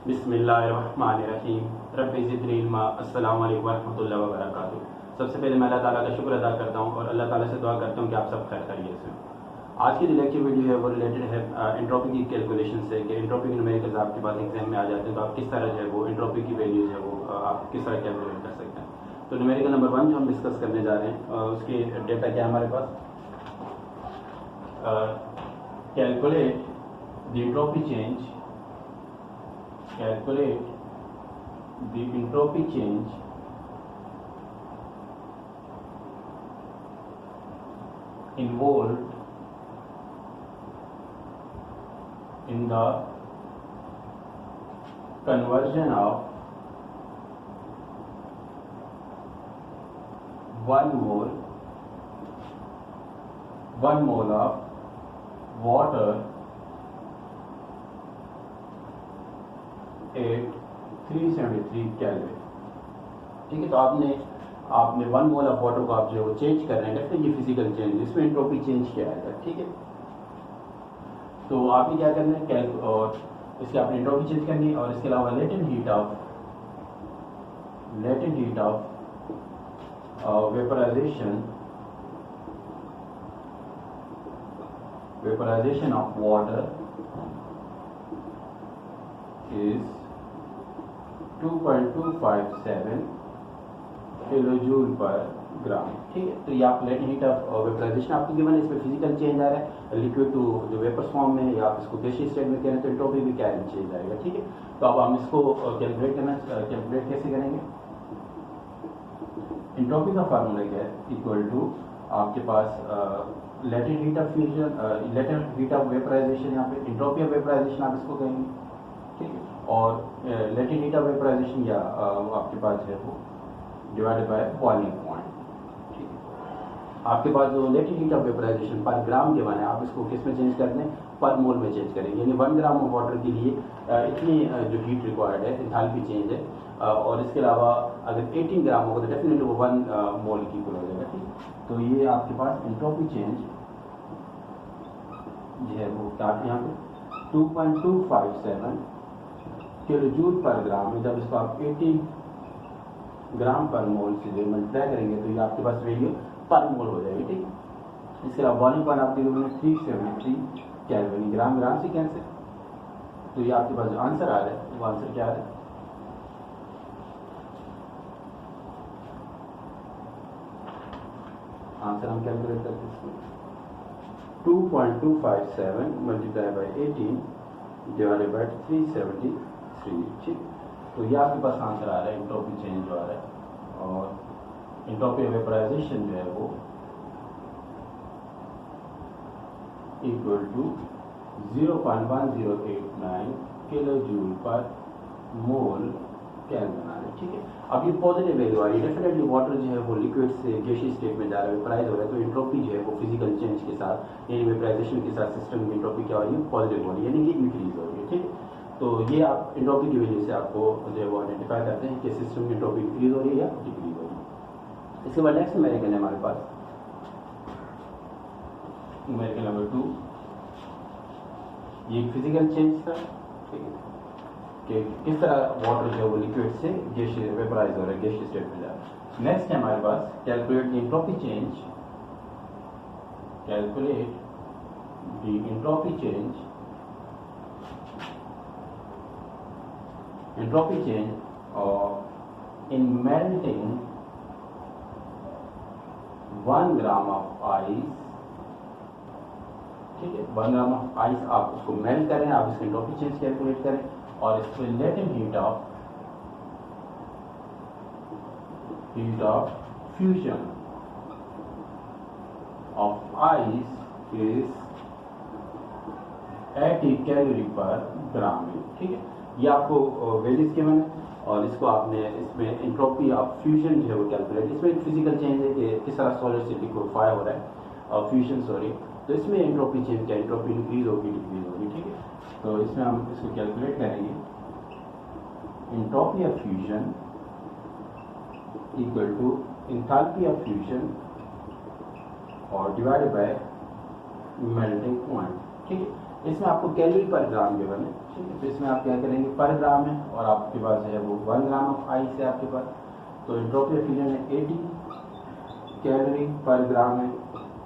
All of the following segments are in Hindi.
बिस्मिल्लाहिर्रहमानिर्रहीम रब्बि ज़िदनी इल्मा अस्सलामु अलैकुम वरहमतुल्लाहि वबरकातुहू। सबसे पहले मैं अल्लाह ताला का शुक्र अदा करता हूँ और अल्लाह ताला से दुआ करता हूँ कि आप सब खैर खैरियत से हो। आज की जो लेक्चर वीडियो है वो रिलेटेड है एंट्रोपी की कैलकुलेशन से कि एंट्रोपी के न्यूमेरिकल्स आपके पास एग्जाम में आ जाते हैं तो आप किस तरह जो है वो एंट्रोपी की वैल्यूज है वो आप किस तरह कैलकुलेट कर सकते हैं। तो न्यूमेरिकल नंबर 1 जो हम डिस्कस करने जा रहे हैं उसके डेटा क्या है हमारे पास, calculate the entropy change, calculate the entropy change involved in the conversion of 1 mole of water at 373 kelvin. ठीक है, तो आपने 1 मोल ऑफ वाटर को आप जो है वो चेंज कर रहे हैं, डेफिनेटली फिजिकल चेंज, इसमें एंट्रोपी चेंज क्या आएगा। ठीक है, तो आपने क्या करना है और इसके आपने एंट्रोपी चेंज करनी है और इसके अलावा latent heat of vaporization of water is 2.257 kilo joule per gram. ठीक है, तो ये आप लेटेंट हीट ऑफ वेपराइजेशन आपको गिवन है, इसमें फिजिकल चेंज आ रहा है लिक्विड टू जो वेपर्स फॉर्म में या आप इसको गैसियस स्टेट में कह रहे हैं तो एंट्रोपी भी क्या चेंज आएगा। ठीक है, तो अब हम इसको कैलकुलेट कैसे करेंगे। एंट्रोपी का फार्मूला क्या है, इक्वल टू आपके पास latent heat of fusion, latent heat of vaporization, यहाँ पे एंट्रोपी ऑफ वेपराइजेशन आप इसको कहेंगे। ठीक है, और लेटेंट हीट ऑफ वेपराइजेशन या आपके पास है वो डिवाइडेड बाय बॉइलिंग पॉइंट। ठीक है, आपके पास जो लेटेंट हीट ऑफ वेपराइजेशन पर ग्राम के माने आप इसको किस में चेंज कर दें, पर मोल में चेंज करेंगे, यानी 1 ग्राम ऑफ वाटर के लिए इतनी जो हीट रिक्वायर्ड है, एंथैल्पी चेंज है। और इसके अलावा अगर 18 ग्राम होगा तो डेफिनेटली वो 1 मोल की इक्वल हो जाएगा। ठीक, तो ये आपके पास एंट्रोपी चेंज जो है वो क्या है, यहाँ पे 2.257 किलो जूल पर ग्राम है। जब इसको आप 18 ग्राम पर मोल से जो मल्टीप्लाई करेंगे तो ये आपके पास वैल्यू पर मोल हो जाएगी। ठीक, इसके अलावा बॉइलिंग पॉइंट आपके लिए 373 केल्विन, ग्राम से कैंसिल, तो ये आपके पास जो आंसर आ रहा है वो आंसर क्या आ रहा है, आंसर हम कैलकुलेट करते हैं 2.257 मल्टीप्लाई बाई 18 डिवाइडेड बाई 373। ठीक, तो ये आपके पास आंसर आ रहा है, एंट्रोपी चेंज जो आ रहा है। और एंट्रोपी वेपराइजेशन जो है वो equal to 0.1089 kilo joule per mole kelvin आ रहा है। ठीक है, अब ये पॉजिटिव वैल्यू आ रही है, डेफिनेटली वाटर जो है वो लिक्विड से गैसियस स्टेट में जा रहा है, वेपराइज हो रहा है, तो एंट्रोपी जो है वो फिजिकल चेंज के साथ यानी वेपराइजेशन के साथ सिस्टम की एंट्रोपी क्या हो रही है, पॉजिटिव हो रही है, यानी कि इंक्रीज हो रही है। ठीक है, तो ये आप एंट्रोपी की वजह से आपको जो है वो आइडेंटिफाई करते हैं कि सिस्टम की एंट्रोपी इंक्रीज हो रही है या डिक्रीज हो रही है। इसके बाद नेक्स्ट न्यूमेरिकल है हमारे पास, न्यूमेरिकल नंबर 2। ये फिजिकल चेंज था, ठीक है, कि किस तरह वाटर जो है वो लिक्विड से गैसियस वेपराइज हो रहा है, गैसियस स्टेट में जा रहा है। नेक्स्ट है हमारे पास calculate the entropy change, calculate the entropy change in melting 1 gram of ice. ठीक है, 1 ग्राम ऑफ आइस आप उसको मेल्ट करें, आप इसकी एंट्रोपी चेंज कैलकुलेट करें और इसमें latent heat of fusion of ice is 80 calorie पर ग्राम है। ठीक है, ये आपको वैल्यूज गिवन है और इसको आपने इसमें एंट्रोपी ऑफ फ्यूजन जो है वो कैलकुलेट, इसमें एक फिजिकल चेंज है कि किस तरह सॉलिड से लिक्विफाई हो रहा है और फ्यूजन सॉरी, तो इसमें एंट्रोपी चेंज क्या, एंट्रोपी इंक्रीज होगी डिक्रीज होगी। ठीक है, तो इसमें हम इसको कैलकुलेट करेंगे, entropy of fusion equal to enthalpy of fusion और डिवाइडेड बाय मेल्टिंग पॉइंट। ठीक है, इसमें आपको कैलोरी पर ग्राम गिवन है, ठीक है। तो इसमें आप क्या करेंगे, पर ग्राम है और आपके पास है वो 1 ग्राम ऑफ आइस है आपके पास, तो एंट्रोपी ऑफ फ्यूजन है 80 कैलोरी पर ग्राम है,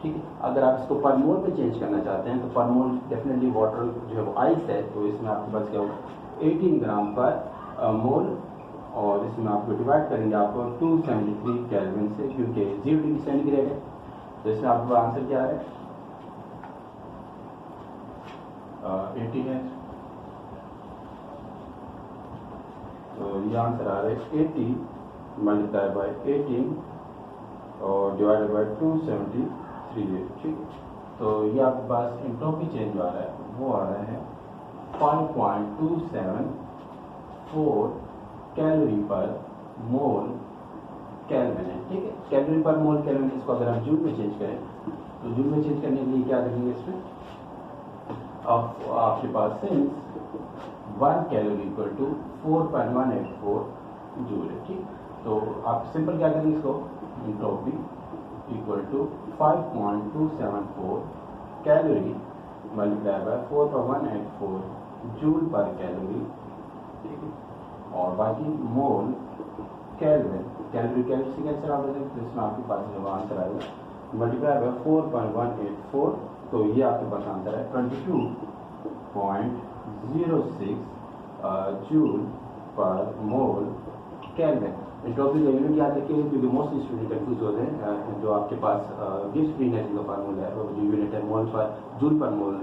ठीक है। अगर आप इसको पर मोल में चेंज करना चाहते हैं तो पर मोल डेफिनेटली वाटर जो है वो आइस है, तो इसमें आपके पास क्या होगा 18 ग्राम पर मोल, और इसमें आपको डिवाइड करेंगे आपको 273 केल्विन से, क्योंकि 0 डिग्री सेंटीग्रेड है। तो इसमें आपका आंसर क्या है 80 है, तो ये आंसर आ रहा है 80 मल्टीप्लाई बाय 18 और डिवाइडेड बाय 273 है, ठीक है। तो ये आपके पास एंट्रोपी चेंज आ रहा है, वो आ रहा है 5.274 कैलोरी पर मोल केल्विन है, ठीक है। कैलोरी पर मोल केल्विन, इसको अगर हम जूल में चेंज करें तो जूल में चेंज करने के लिए क्या करेंगे, इसमें आपके पास since 1 calorie equal to 4.184 joule है, ठीक। तो आप सिंपल क्या करेंगे, इसको entropy equal to 5.274 calorie multiply by 4.184 joule per calorie, ठीक है। और बाकी मोल केल्विन, कैलोरी कैलोरी से कैंसिल आउट हो जाएगा, तो इसमें आपके पास जो आंसर आएगा मल्टीप्लाई बाय 4.184, तो ये आपके पास आंसर है 22.06 जूल पर मोल केल्विन। एंट्रोपी का यूनिट याद रखिए, क्योंकि मोस्टली स्टूडेंट कंफ्यूज होते हैं। जो आपके पास गिब्स फ्री एनर्जी का फार्मूला है, वो जो यूनिट है मोल पर जूल पर मोल,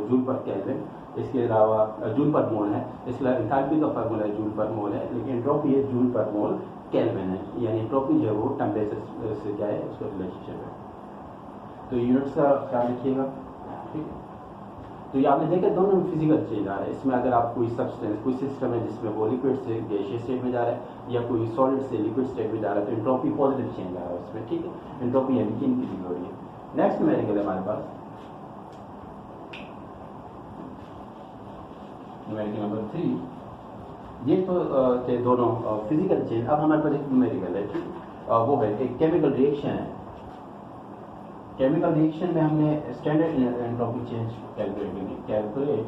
जूल पर केल्विन, इसके अलावा जूल पर मोल है, इसके अलावा एंथैल्पी का फार्मूला है जूल पर मोल है, लेकिन एंट्रोपी है जूल पर मोल केल्विन है, यानी एंट्रोपी जो है वो टेम्परेचर से क्या है, उसका रिलेशनशिप है। तो यूनिट्स का ख्याल रखिएगा, ठीक है। तो ये आपने देखा दोनों में फिजिकल चेंज आ रहा है। इसमें अगर आप कोई सब्सटेंस, कोई सिस्टम है जिसमें वो लिक्विड से गैसियस स्टेट में जा रहा है, या कोई सॉलिड से लिक्विड स्टेट में जा रहा है, तो एंट्रोपी पॉजिटिव चेंज आ रहा है उसमें, ठीक है। एंट्रोपी यानी कि इंक्रीजिंग हो रही है। नेक्स्ट न्यूमेरिकल है हमारे पास न्यूमेरिकल नंबर 3। ये तो थे दोनों फिजिकल चेंज। अब हमारे पास एक न्यूमेरिकल है, ठीक, वो है एक केमिकल रिएक्शन है। केमिकल रिएक्शन में हमने स्टैंडर्ड एंट्रोपी चेंज कैलकुलेट करेंगे। Calculate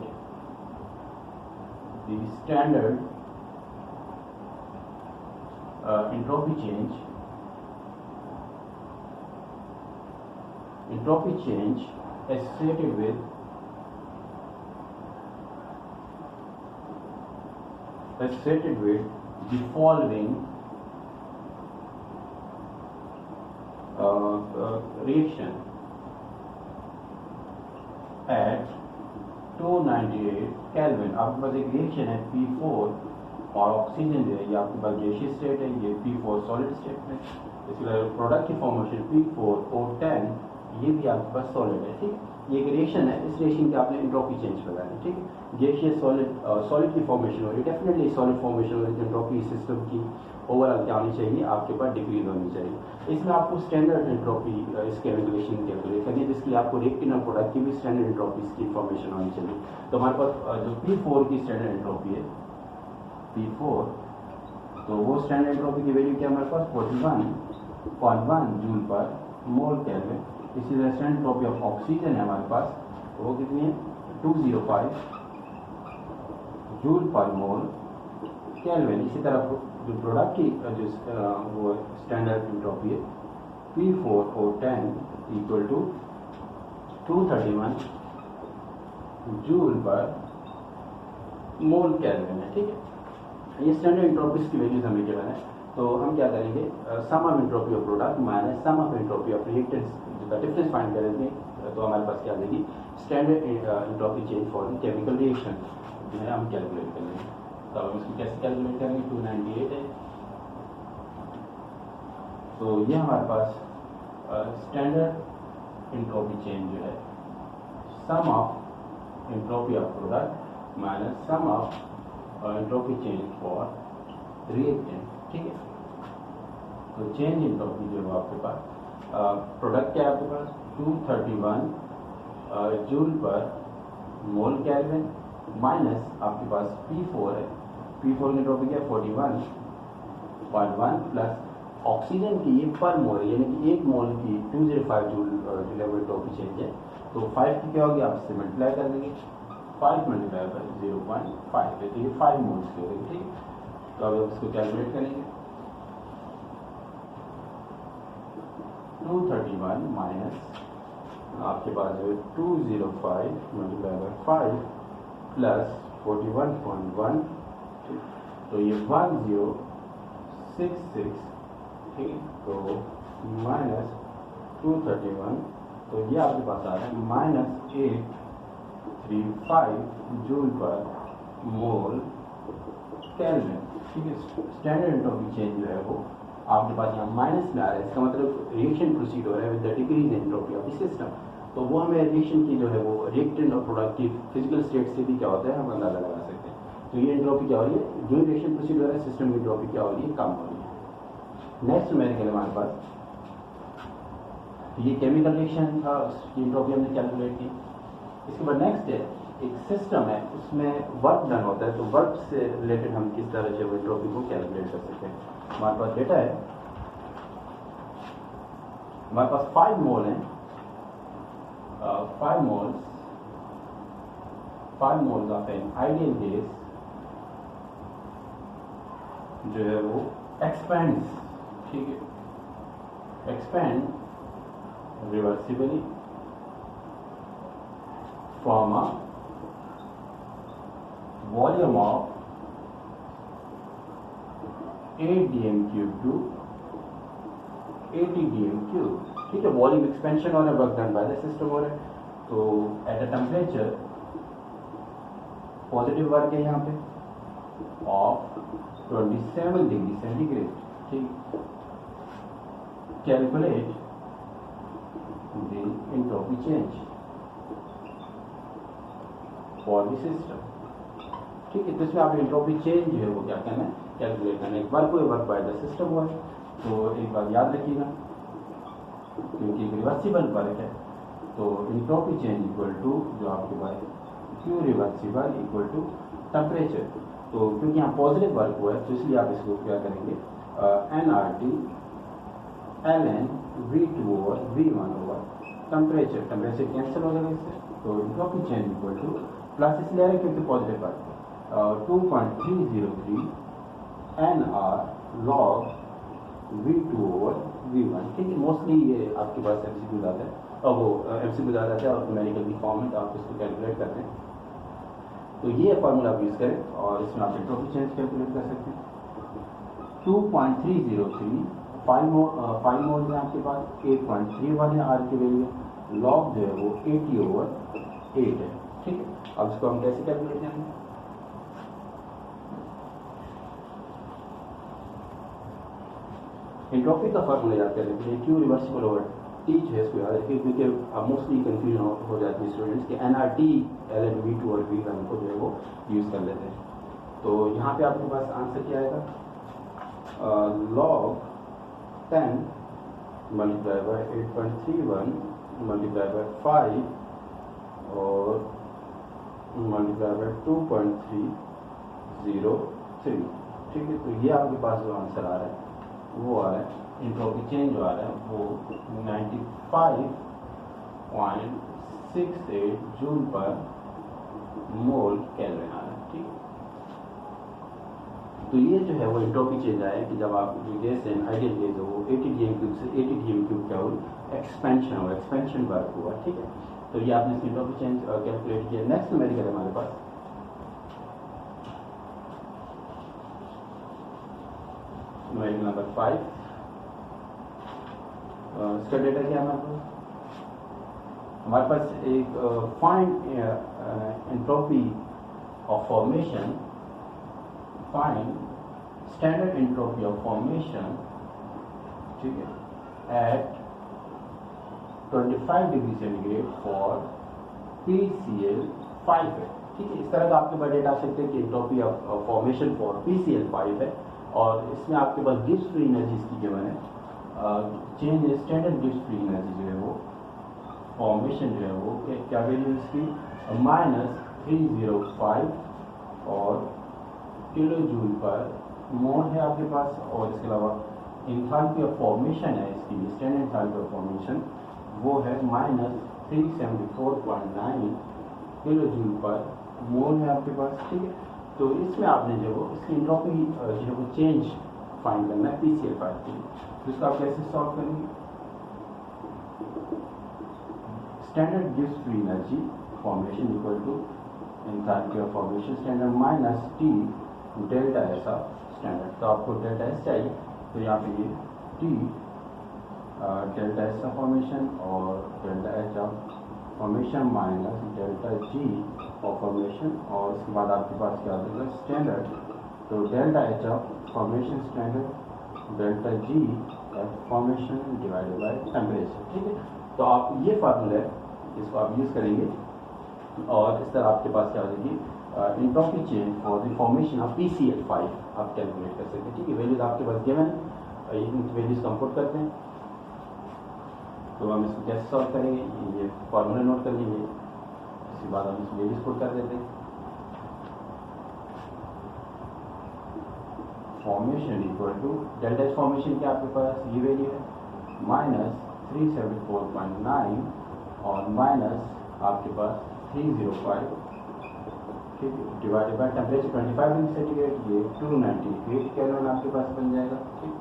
the standard entropy change associated with the following reaction at 298 kelvin. आपके पास एक रिएक्शन है P4 और ऑक्सीजन जो है, ये आपके पास गैसियस स्टेट है, ये P4 सॉलिड स्टेट में। इसके अलावा प्रोडक्ट की फॉर्मेशन P4O10, ये भी आपके पास सॉलिड है, ठीक है। ये एक रिएक्शन है, इस रिएक्शन के आपने एंट्रोपी चेंज करना है, ठीक है। गैसियस सॉलिड की फॉर्मेशन हो रही है, डेफिनेटली सॉलिड फॉर्मेशन हो रही है, एंट्रोपी सिस्टम की ओवरऑल क्या होनी चाहिए, आपके पास डिक्रीज होनी चाहिए। इसमें आपको स्टैंडर्ड एंट्रोपी इसके कैलकुलेशन कैलकुलेट करनी है, जिसके लिए आपको रिएक्टेंट और प्रोडक्ट की भी स्टैंडर्ड एंट्रोपी की फॉर्मेशन होनी चाहिए। तो हमारे पास जो P4 की स्टैंडर्ड एंट्रोपी है P4, तो वो स्टैंडर्ड एंट्रोपी की वैल्यू क्या हमारे पास 41.1 जूल पर मोल केल्विन। इसी तरह स्टैंडर्ड एंट्रोपी ऑफ ऑक्सीजन है हमारे पास, तो वो कितनी है 205 जूल पर मोल केल्विन। इसी तरह जो प्रोडक्ट की जो वो स्टैंडर्ड एंट्रोपी है P4O10 equal to 231 joule per mole kelvin है, ठीक है। ये स्टैंडर्ड एंट्रोपीज की वैल्यूज हमें गिवन है। तो हम क्या करेंगे, sum of entropy of product minus sum of entropy of reactants का डिफरेंस फाइंड करेंगे। तो हमारे पास क्या देगी, standard entropy change for the chemical reaction जो है हम कैलकुलेट करेंगे। तो हम इसको कैसे कैलकुलेट करेंगे, 298 है, तो ये हमारे पास स्टैंडर्ड एंट्रोपी चेंज जो है sum of entropy of product minus sum of entropy change for reactant, ठीक है। तो चेंज एंट्रोपी जो है आपके पास प्रोडक्ट क्या है आपके पास 231 जूल पर मोल केल्विन माइनस आपके पास P4 है, P4 की एंट्रोपी क्या है 41.1 प्लस ऑक्सीजन की ये पर मोल यानी कि एक मोल की 205 जूल जो है वो एंट्रोपी चेंज है। तो 5 की क्या होगी, आप इससे मल्टीप्लाई कर देंगे 5 मल्टीप्लाई बाय 0.5 है, तो ये 5 मोल्स के हो गए। ठीक, तो अब इसको कैलकुलेट करेंगे। 231 माइनस आपके पास है 205 मल्टीप्लाई बाय 5 प्लस 41.1, तो ये 1066, ठीक, तो माइनस 231, तो ये आपके पास आ रहा है -835 जूल पर मोल केल्विन। ठीक है, स्टैंडर्ड एंट्रोपी चेंज जो है वो आपके पास यहाँ माइनस में आ रहा है, इसका मतलब रिएक्शन प्रोसीड हो रहा है with the decrease entropy of the system. तो वो हमें रिएक्शन की जो है वो रिएक्टेंट और प्रोडक्टिव फिजिकल स्टेट से भी क्या होता है हम अंदाजा लगा सकते हैं। तो ये एंट्रोपी क्या हो रही है, जो रिएक्शन प्रोसीड हो रहा है सिस्टम की एंट्रोपी क्या हो रही है, कम हो रही है। नेक्स्ट न्यूमेरिकल हमारे पास ये केमिकल रिएक्शन था, उसकी एंट्रोपी हमने कैलकुलेट की। इसके बाद नेक्स्ट है एक सिस्टम है, उसमें वर्क डन होता है, तो वर्क से रिलेटेड हम किस तरह से वो एंट्रोपी को कैलकुलेट कर सकते हैं। हमारे पास डेटा है, हमारे पास 5 मोल हैं, 5 moles of an ideal gas जो है वो एक्सपेंड्स, ठीक है, expand reversibly from a volume of 8 dm³ to 80 dm³। ठीक है, वॉल्यूम एक्सपेंशन हो रहा है, work done by the system हो रहा है। तो at a temperature positive work है यहाँ पे ऑफ 27 डिग्री सेंटीग्रेड। ठीक, calculate the entropy change for the system. ठीक है, तो इसमें आप एंट्रोपी चेंज जो है वो क्या करना है, कैलकुलेट करना है। एक बार कोई वर्क बाय द सिस्टम हुआ है, तो एक बात याद रखिएगा, क्योंकि रिवर्सिबल वर्क है, तो एंट्रोपी चेंज इक्वल टू जो आपके पास Q reversible equal to temperature. तो क्योंकि यहाँ पॉजिटिव वर्क हुआ है, तो इसलिए आप इसको क्या करेंगे, nRT ln V2 over V1 over temperature cancel हो जाएगा इससे। तो entropy change equal two plus इसलिए आ रहा है क्योंकि पॉजिटिव वर्क है, 2.303 nR log V2 over V1। ठीक है, मोस्टली ये आपके पास MCQ आता है, और वो MCQ आ जाता है और न्यूमेरिकल की फॉर्म में, तो आप इसको कैलकुलेट करते हैं। तो ये फार्मूला आप यूज़ करें और इसमें आप एंट्रोपी चेंज कैलकुलेट कर सकते हैं। 2.303 5 मोल है आपके पास, 8.31 है R की वैल्यू, लॉग जो है वो 80 ओवर 8 है। ठीक है, अब इसको हम कैसे कैलकुलेट करेंगे, एंट्रोपी का फार्मूला याद कर लेते हैं। Q रिवर्सिबल ओवर T जो है इसको याद रखिए, क्योंकि मोस्टली कंफ्यूजन हो जाती है स्टूडेंट्स के nRT ln V2 और V1 को जो है वो यूज़ कर लेते हैं। तो यहाँ पे आपके पास आंसर क्या आएगा, log 10 multiply by 8.31 multiply by 5 और मल्टीप्लाई बाय 2.303। ठीक है, तो ये आपके पास जो आंसर आ रहा है वो आ रहा है, एंट्रोपी चेंज जो आ रहा है वो 95.68 जूल पर मोल केल्विन आ रहा है। ठीक, तो ये जो है वो एंट्रोपी चेंज आया है कि जब आप जो गैस है आइडियल गैस हो वो 80 dm³ से 80 dm³ क्या हो, एक्सपेंशन हो, एक्सपेंशन वर्क हुआ। ठीक है, तो ये आपने एंट्रोपी चेंज कैलकुलेट किया। नेक्स्ट न्यूमेरिकल हमारे पास न्यूमेरिकल नंबर 5। इसका डेटा क्या है हमारे पास एक find entropy of formation, find standard entropy of formation, ठीक है, eight 25 degree centigrade for PCl5 है। ठीक है, इस तरह का आपके पास डेटा आ सकते हैं कि entropy of formation for PCl5 है, और इसमें आपके पास गिब्स फ्री एनर्जी इसकी गिवन है, change standard Gibbs free energy जो है वो फॉर्मेशन जो है वो क्या वैल्यू इसकी -305 और किलो जूल पर मोल है आपके पास, और इसके अलावा एंथैल्पी ऑफ फॉर्मेशन है इसकी स्टैंडर्ड एंथैल्पी ऑफ फॉर्मेशन वो है -374.9 किलो जूल पर मोल है आपके पास, ठीक है। तो इसमें आपने जो इसकी एंट्रोपी जो है वो चेंज फाइंड करना है PCl5 के लिए। तो इसको आप कैसे सॉल्व करेंगे? स्टैंडर्ड गिव्स free energy formation equal to enthalpy of formation standard minus T delta S of standard. तो आपको डेल्टा एस चाहिए, तो यहाँ पे ये T delta S of formation और delta H of formation minus delta G of formation, और उसके बाद आपके पास क्या होगा स्टैंडर्ड। तो delta H of formation standard delta G of formation divided by temperature, ठीक है। तो आप ये फार्मूला है, इसको आप यूज़ करेंगे और इस तरह आपके पास क्या हो जाएगी entropy change for the formation of PCl5 आप कैलकुलेट कर सकते हैं, ठीक है। वैल्यूज आपके पास गिवन है, इन वैल्यूज को हम पुट करते हैं। तो हम इसको कैसे सॉल्व करेंगे, ये फार्मूला नोट कर लीजिए, इसके बाद हम इस वैल्यूज पुट कर देते हैं। Formation equal to delta h formation क्या आपके पास ये वैल्यू है माइनस 374.9 और माइनस आपके पास 305, ठीक है, divided by temperature 25 degree centigrade, ये 298 केल्विन आपके पास बन जाएगा, ठीक।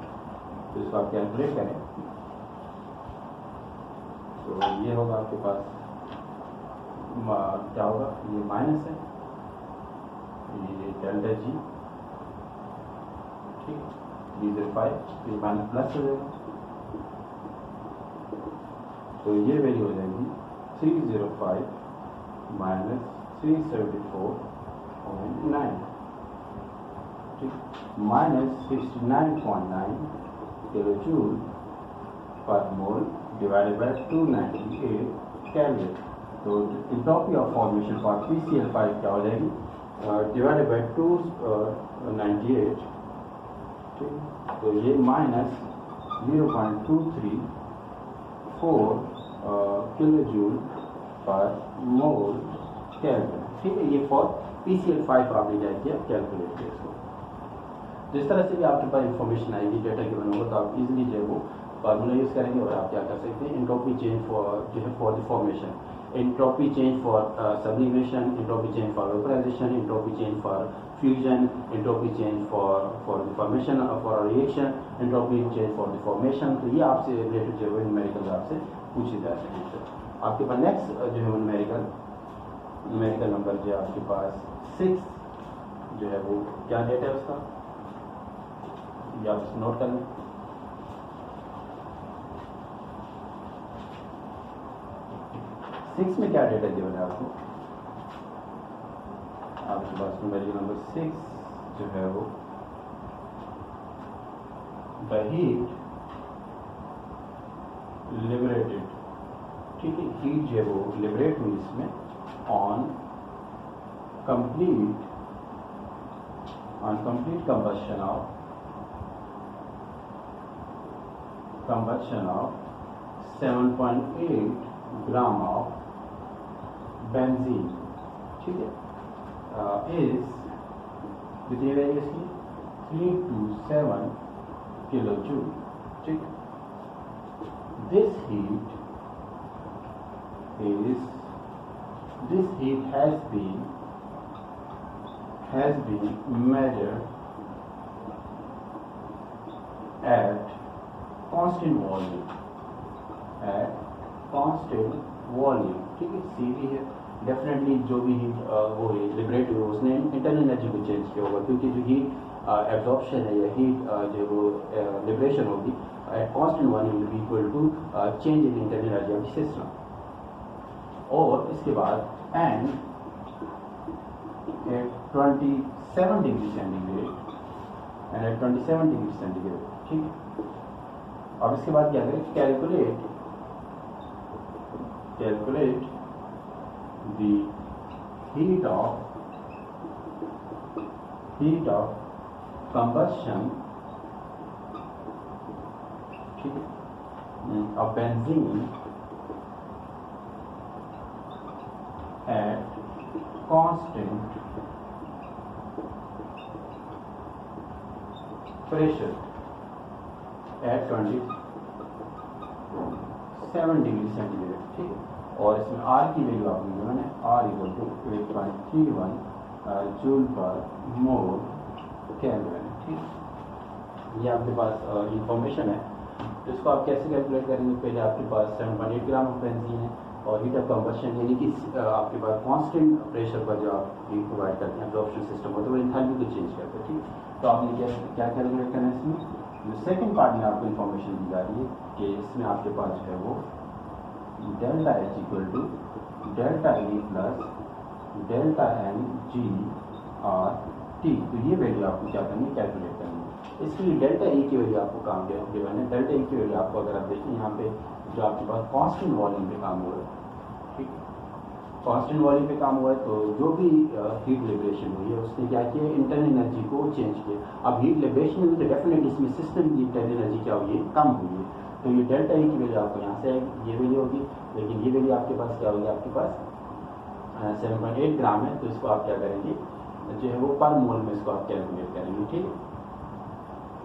तो इसको आप कैलकुलेट करें तो ये होगा आपके पास क्या होगा, ये माइनस है, ये डेल्टा G, ठीक, 305, ये माइनस प्लस हो जाएगा, तो ये वैल्यू हो जाएगी 305 माइनस 374.9, ठीक, minus 69.9 kilo joule per mole divided by 298 kelvin. तो entropy of formation for PCl5 क्या हो जाएगी डिवाइडेड बाय 298, ठीक, तो ये माइनस 0.234 किलो जूल पर मोल केल्विन, ठीक है। ये फॉर PCl5 आपने क्या किया कैलकुलेट किया इसको। जिस तरह से भी आपके पास इंफॉर्मेशन आएगी डेटा गिवन होगा तो आप इजीली जो है वो फार्मूला यूज़ करेंगे और आप क्या कर सकते हैं एंट्रोपी चेंज फॉर जो है for the formation, entropy change for sublimation, entropy change for vaporisation, entropy change for fusion, entropy change for the formation for reaction, entropy change for the formation. तो ये आपसे रिलेटेड जो है न्यूमेरिकल आपसे पूछे जा सकते हैं। आपके पास नेक्स्ट जो है न्यूमेरिकल नंबर जो है आपके पास 6 जो है वो क्या डेटा है उसका, ये आप इसको नोट कर लें। 6 में क्या डेटा गिवन है आपको, आपके पास न्यूमेरिकल नंबर 6 जो है वो द हीट लिबरेटेड, ठीक है, हीट जो है वो लिबरेट हुई इसमें on complete combustion of 7.8 gram of benzene, ठीक है, इज कितनी वैल्यू इसकी 327 किलो जूल, ठीक। this heat has been measured at constant volume, ठीक है। सीधी है डेफिनेटली जो भी हीट वो लिबरेट हुई उसने इंटरनल एनर्जी को चेंज किया होगा, क्योंकि जो हीट एब्जॉर्प्शन है या हीट जो वो लिबरेशन होगी at constant volume will be equal to change in internal energy of system. और इसके बाद and at 27 degree centigrade and at 27 degree centigrade, ठीक। अब इसके बाद क्या करें, calculate the heat of combustion, ठीक है, of benzene at constant pressure at 27 degree centigrade, ठीक है। और इसमें आर की वैल्यू आपने गिवन है are equal to 8.31 joule per mole kelvin. ठीक, ये आपके पास इंफॉर्मेशन है। तो इसको आप कैसे कैलकुलेट करेंगे? पहले आपके पास 7.8 ग्राम ऑफ बेंजीन है और हीट ऑफ कंबशन यानी कि आपके पास कांस्टेंट प्रेशर पर जो आप हीट प्रोवाइड करते हैं एब्जॉर्प्शन सिस्टम होता है वो एंथैल्पी को चेंज करते हैं। ठीक, तो आपने क्या कैलकुलेट करना है इसमें? जो सेकंड पार्ट में आपको इन्फॉर्मेशन दी जा रही है कि इसमें आपके पास जो है वो delta H equal to delta e plus delta n g r t. तो ये वैल्यू आपको क्या करनी है? कैलकुलेट करनी है। इसके लिए डेल्टा ई की वैल्यू आपको काम गिवन है। डेल्टा ई की वैल्यू आपको अगर आप देखें यहाँ पे जो आपके पास कांस्टेंट वॉल्यूम पे काम हुआ है, ठीक, कांस्टेंट वॉल्यूम पे काम हुआ है तो जो भी हीट लिबरेशन हुई है उसने क्या किया? इंटरनल एनर्जी को चेंज किया। अब हीट लिबरेशन में तो डेफिनेटली इसमें सिस्टम की इंटरनल एनर्जी क्या हुई है? कम हुई है। तो ये डेल्टा ई की वैल्यू आपको यहाँ से ये वैल्यू होगी, लेकिन ये वैल्यू आपके पास क्या होगी? आपके पास 7.8 ग्राम है, तो इसको आप क्या करेंगे जो है वो पर मोल में इसको आप कैलकुलेट करेंगे। ठीक,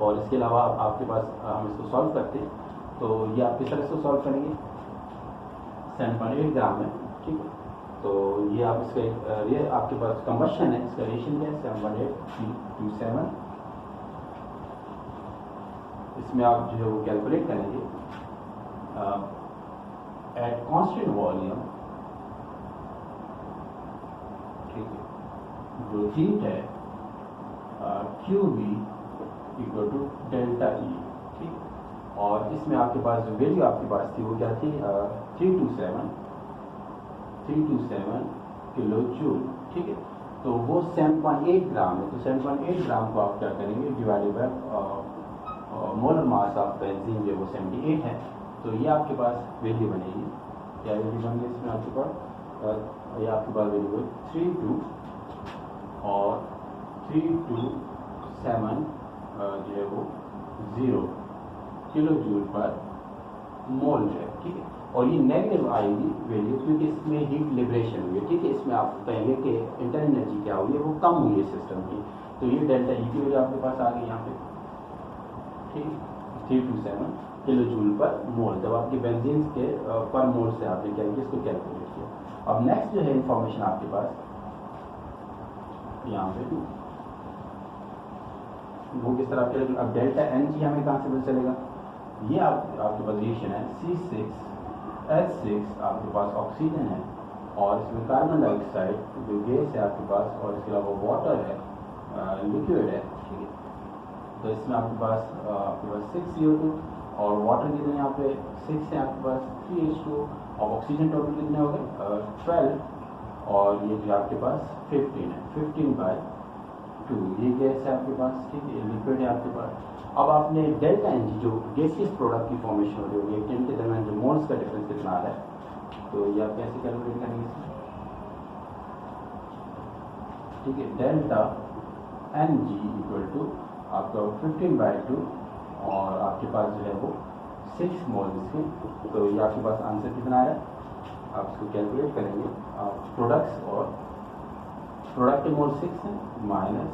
और इसके अलावा आपके पास हम इसको सॉल्व करते हैं तो ये आप किस तरह से सॉल्व करेंगे? 7.8 ग्राम है, ठीक है, तो ये आप इसका ये आपके पास कंबशन है, इसका रेशियो क्या है? 7.8 to 7। इसमें आप जो है वो कैलकुलेट करेंगे एट कांस्टेंट वॉल्यूम, ठीक है, जो हीट है QV equal to delta e. ठीक, और इसमें आपके पास जो वैल्यू आपके पास थी वो क्या थी? 327 किलो जूल। ठीक है, तो वो 7.8 ग्राम है। तो 7.8 ग्राम को आप क्या करेंगे? Divided by molar mass of benzene जो वो 78 है। तो ये आपके पास वैल्यू बनेगी, क्या वैल्यू बनेगी इसमें आपके पास? ये आपके पास वैल्यू है 32 और 327 जो है वो 0 किलो जूल पर मोल है। ठीक है, और ये नेगेटिव आएगी वैल्यू क्योंकि इसमें हीट लिबरेशन हुई है। ठीक है, इसमें आप पहले के इंटरनल एनर्जी क्या हुई है? वो कम हुई है सिस्टम की। तो ये डेल्टा ई की वैल्यू आपके पास आ गई यहाँ पे, ठीक, 327 किलो जूल पर मोल। जब आपके बेंजीन के पर मोल से आपने क्या किया? इसको कैलकुलेट किया। अब नेक्स्ट जो है इंफॉर्मेशन आपके पास यहाँ पे वो किस तरह के? अब डेल्टा एन जी हमें कहाँ से पता चलेगा? ये आपके पास रिएक्शन है C6H6, आपके पास ऑक्सीजन है और इसमें कार्बन डाइऑक्साइड जो गैस है आपके पास, और इसके अलावा वाटर है, लिक्विड है। ठीक है, तो इसमें आपके पास 6 CO2 और वाटर कितने यहाँ पे 6 है आपके पास 3H2 और ऑक्सीजन टोटल कितने हो गए 12 और ये जो आपके पास 15 है 15/2 ये गैस है आपके पास। ठीक है, लिक्विड है आपके पास। अब आपने डेल्टा एन जो गैसियस प्रोडक्ट की फॉर्मेशन हो रही होगी एक के दरमियान जो मोल्स का डिफरेंस कितना आ रहा है, तो ये आप कैसे कैलकुलेट करेंगे? ठीक है, delta n g equal to आपका 15/2 और आपके पास जो है वो 6 मोल इसके। तो ये आपके पास आंसर कितना आ रहा है? आप इसको कैलकुलेट करेंगे प्रोडक्ट्स, और प्रोडक्ट के मोल 6 है माइनस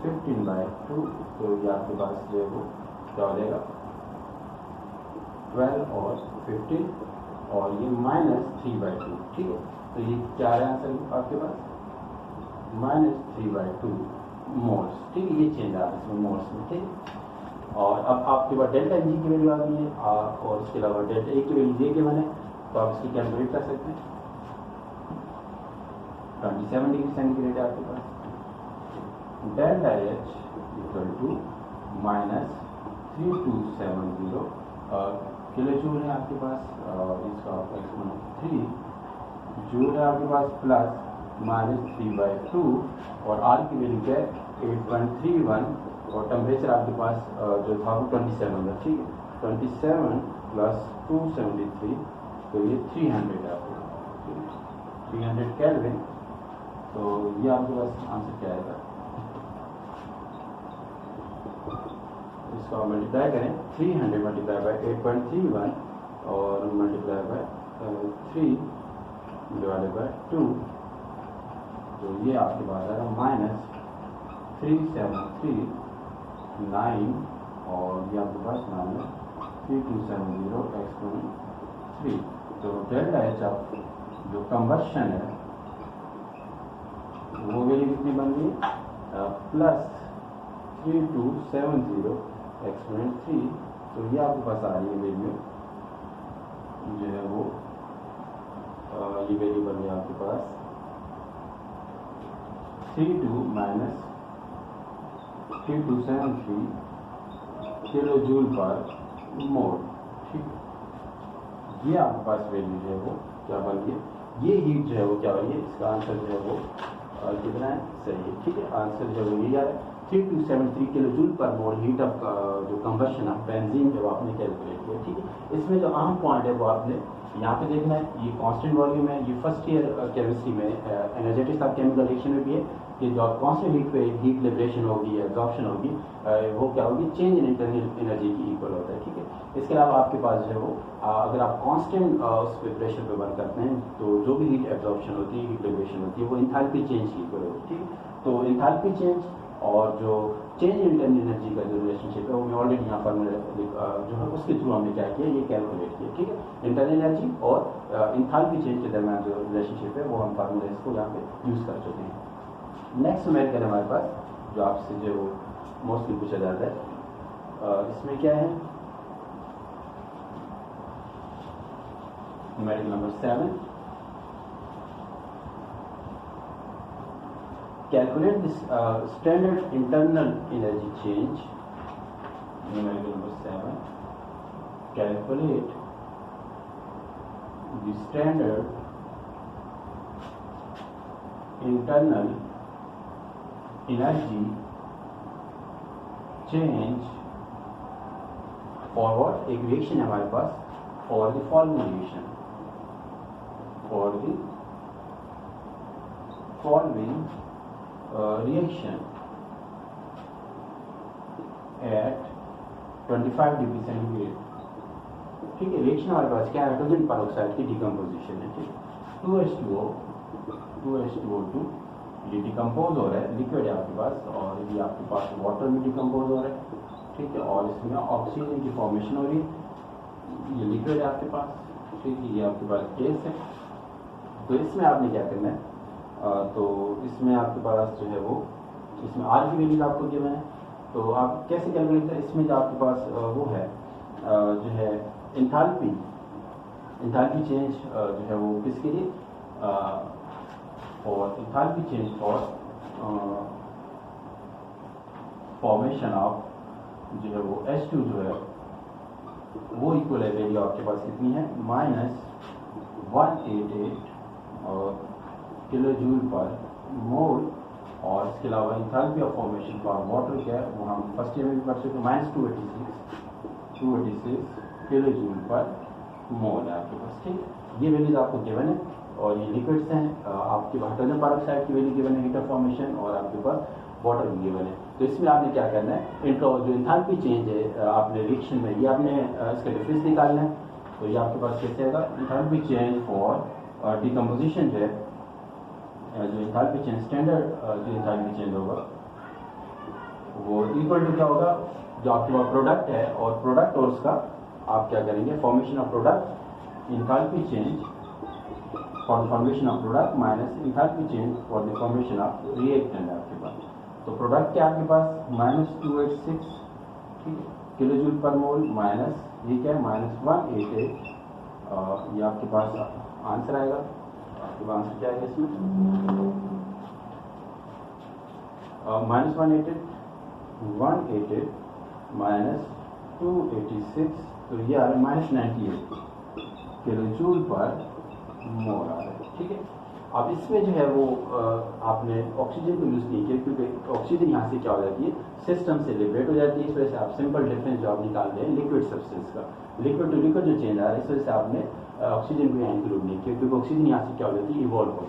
15/2, तो ये आपके पास जो है वो क्या हो जाएगा 12 और 15 और ये माइनस 3/2। ठीक है, तो ये क्या है आंसर आपके पास? -3/2 मोल्स। ठीक है, ये चेंज आ रहा है इसमें मोल्स में। ठीक, और अब आपके पास डेल्टा एन जी की वैल्यू आ गई है और इसके अलावा डेल्टा ए की वैल्यू ये के बने, तो आप इसकी कैलकुलेट कर सकते हैं। 27 डिग्री सेंटीग्रेड है आपके पास। Delta H equal to -3270 kilo joule है आपके पास, इसका एक्सपोनेंट 3 जूल है आपके पास, प्लस -3/2 और आर की वैल्यू क्या है 8.31 और टेम्परेचर आपके पास जो था वो 27 है। ठीक है, 27 + 273 तो ये 300 है आपके पास। 300 केल्विन। तो ये आपके पास आंसर क्या आएगा? इसको मल्टीप्लाई करें 300 × 8.31 और मल्टीप्लाई बाय 3 /2, तो ये आपके पास आएगा -3739 और ये आपके पास -3270 एक्सपोनेंट 3, तो डेल्टा एच ऑफ जो कंबशन है वो वैल्यू कितनी बन गई प्लस 3270 एक्सपोनेंट 3, तो ये आपके पास आ रही है वैल्यू जो है वो ये वैल्यू बन गई आपके पास 32 माइनस 3273 किलो जूल पर मोल। ठीक है, ये आपके पास वैल्यू जो है वो क्या बन गई, ये हीट जो है वो क्या हो रही है, इसका आंसर जो है वो कितना है, सही है। ठीक है, आंसर जो है वो ये आ रहा है 3273 kilo joule per mole heat of जो कंबशन ऑफ बेंजीन जो आपने कैलकुलेट किया। ठीक है, इसमें जो अहम पॉइंट है वो आपने यहाँ पे देखना है, ये कांस्टेंट वॉल्यूम है, ये फर्स्ट ईयर केमिस्ट्री में एनर्जेटिक्स ऑफ केमिकल रिएक्शन में भी है कि जो कांस्टेंट हीट पे हीट लिबरेशन होगी, एब्जॉर्प्शन होगी, वो क्या होगी, चेंज इन इंटरनल एनर्जी की इक्वल होता है। ठीक है, इसके अलावा आपके पास जो है वो अगर आप कांस्टेंट उस पे प्रेशर पे वर्क करते हैं तो जो भी हीट एब्जॉर्प्शन होती है, हीट लिबरेशन होती है, वो इंथैल्पी चेंज की इक्वल होती है। ठीक है, तो इंथैल्पी चेंज और जो चेंज इन इंटरनल एनर्जी का जो रिलेशनशिप है वो मैं ऑलरेडी यहाँ पर जो है उसके थ्रू हमने क्या किया, ये कैलकुलेट किया। ठीक है, इंटरनल एनर्जी और इंथैल्पी चेंज के दरमियान जो रिलेशनशिप है वो हम फार्मूला इसको यहाँ पे यूज़ कर चुके हैं। नेक्स्ट न्यूमेरिकल हमारे पास जो आपसे जो मोस्टली पूछा जाता है, इसमें क्या है, numerical number 7, calculate this standard internal energy change. Numerical number 7, calculate the standard internal energy change for what, एक रिएक्शन है हमारे पास, for the following reaction, for the following reaction at 25 degree centigrade. ठीक है, रिएक्शन हमारे पास क्या है, हाइड्रोजन पेरोक्साइड की डिकम्पोजिशन है। ठीक है, 2H2O 2H2O2 ये डिकम्पोज हो रहा है, लिक्विड है आपके पास, और ये आपके पास वाटर में डिकम्पोज हो रहा है। ठीक है, और इसमें ऑक्सीजन की फॉर्मेशन हो रही है, ये लिक्विड है आपके पास। ठीक है, ये आपके पास गैस है। तो इसमें आपने क्या करना है, तो इसमें आपके पास जो है वो, इसमें आर की वैल्यूज आपको गिवन है, तो आप कैसे कैलकुलेट करें, इसमें जो आपके पास वो है जो है इंथैल्पी चेंज जो है वो किसके लिए, और enthalpy change for formation of जो है वो H2 जो है वो इक्वल है, वैल्यू आपके पास कितनी है, -188 और किलो जूल पर मोल, और इसके अलावा enthalpy of formation for water क्या है वो हम फर्स्ट ईयर में भी पढ़ चुके हैं, -286 किलो जूल पर मोल है आपके पास। ठीक, ये वैल्यूज आपको गिवन है, और ये लिक्विड्स हैं, आपके हाइड्रोजन पेरोक्साइड की वैल्यू गिवन है, हीट ऑफ फॉर्मेशन, और आपके पास वाटर भी गिवन है। तो इसमें आपने क्या करना है, इनको जो इंथैल्पी चेंज है आपने रिएक्शन में, ये आपने इसका डिफरेंस निकालना है। तो ये आपके पास कैसे आएगा, इंथैल्पी चेंज फॉर डिकम्पोजिशन जो है, जो इंथैल्पी चेंज स्टैंडर्ड जो इंथैल्पी चेंज होगा वो इक्वल टू क्या होगा, जो आपके पास प्रोडक्ट है और प्रोडक्ट और उसका आप क्या करेंगे, formation of product, enthalpy change for the formation of product minus enthalpy change for the formation of reactant है आपके पास। तो प्रोडक्ट क्या आपके पास -286 ठीक है किलो जूल पर मोल, माइनस ये क्या है -188, ये आपके पास आंसर आएगा। आपके पास आंसर क्या है इसमें, -188 माइनस 286, तो ये आ रहा है -98 किलो जूल पर मोल आ रहा है। ठीक है, अब इसमें जो है वो आपने ऑक्सीजन को यूज़ नहीं किया, क्योंकि ऑक्सीजन यहाँ से क्या हो जाती है, सिस्टम से लिबरेट हो जाती है। इस वजह से आप सिंपल डिफरेंस जो आप निकाल रहे हैं लिक्विड सब्सटेंस का, लिक्विड टू लिक्विड जो चेंज आ रहा है, इस वजह से आपने ऑक्सीजन को यहाँ इंक्लूड नहीं किया, क्योंकि ऑक्सीजन यहाँ से क्या हो जाती है, इवॉल्व हो